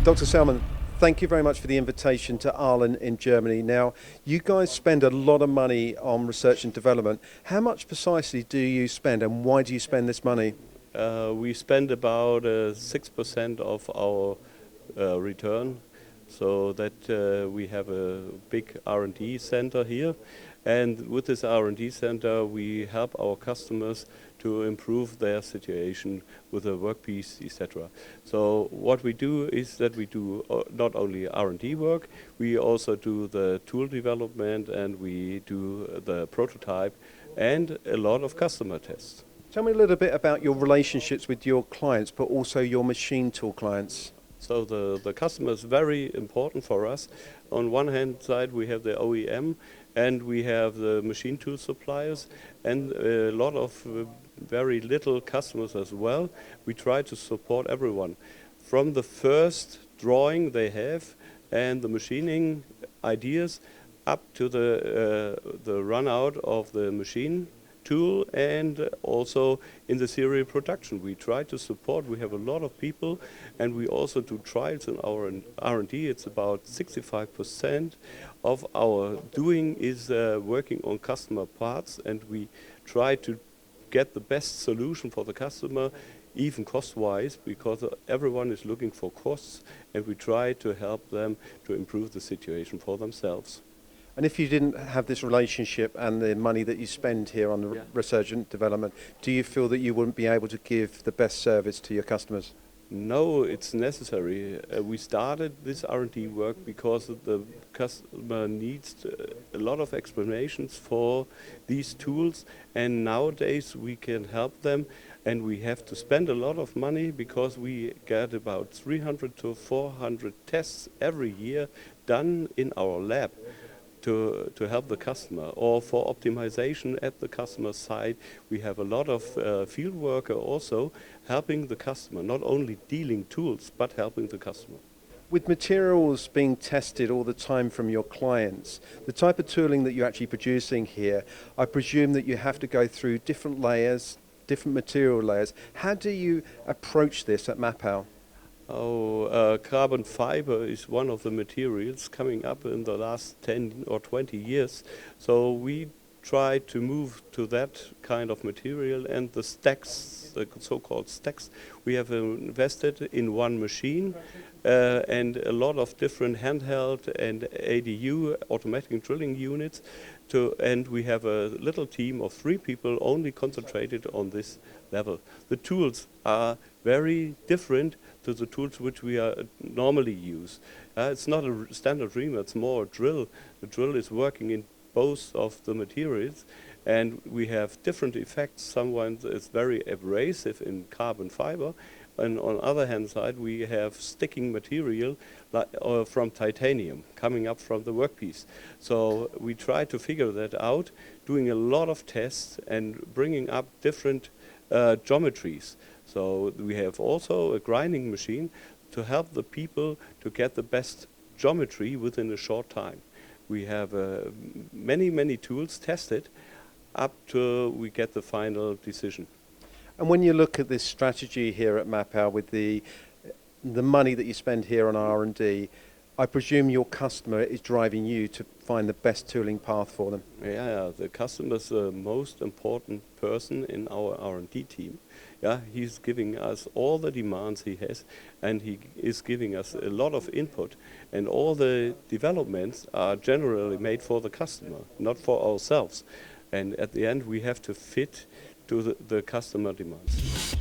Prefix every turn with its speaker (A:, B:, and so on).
A: Dr. Sellmer, thank you very much for the invitation to Aalen in Germany. Now, you guys spend a lot of money on research and development. How much precisely do you spend, and why do you spend this money?
B: We spend about 6% of our return, so that we have a big R&D center here. And with this R&D center, we help our customers to improve their situation with a workpiece, etc. So what we do is that we do not only R&D work, we also do the tool development, and we do the prototype and a lot of customer tests.
A: Tell me a little bit about your relationships with your clients, but also your machine tool clients.
B: So the customer is very important for us. On one hand side, we have the OEM, and we have the machine tool suppliers, and a lot of very little customers as well. We try to support everyone, from the first drawing they have and the machining ideas up to the run out of the machine tool, and also in the serial production. We try to support. We have a lot of people, and we also do trials in our R&D. It's about 65% of our doing is working on customer parts, and we try to get the best solution for the customer, even cost-wise, because everyone is looking for costs, and we try to help them to improve the situation for themselves.
A: And if you didn't have this relationship and the money that you spend here on the research and development, do you feel that you wouldn't be able to give the best service to your customers?
B: No, it's necessary. We started this R&D work because the customer needs a lot of explanations for these tools, and nowadays we can help them, and we have to spend a lot of money because we get about 300 to 400 tests every year done in our lab to help the customer, or for optimization at the customer side. We have a lot of field worker also helping the customer, not only dealing tools, but helping the customer.
A: With materials being tested all the time from your clients, the type of tooling that you're actually producing here, I presume that you have to go through different layers, different material layers. How do you approach this at Mapal?
B: Carbon fiber is one of the materials coming up in the last 10 or 20 years. So we try to move to that kind of material, and the stacks, the so-called stacks, we have invested in one machine and a lot of different handheld and ADU, automatic drilling units, and we have a little team of 3 people only concentrated on this level. The tools are very different to the tools which we are normally use. It's not a standard reamer, it's more a drill. The drill is working in both of the materials, and we have different effects. Someone is very abrasive in carbon fiber, and on the other hand side we have sticking material from titanium coming up from the workpiece. So we try to figure that out, doing a lot of tests and bringing up different geometries. So we have also a grinding machine to help the people to get the best geometry within a short time. We have many tools tested up to we get the final decision.
A: And when you look at this strategy here at Mapal with the money that you spend here on R&D, I presume your customer is driving you to find the best tooling path for them.
B: Yeah, the customer is the most important person in our R&D team. Yeah, he's giving us all the demands he has, and he is giving us a lot of input. And all the developments are generally made for the customer, not for ourselves. And at the end, we have to fit to the customer demands.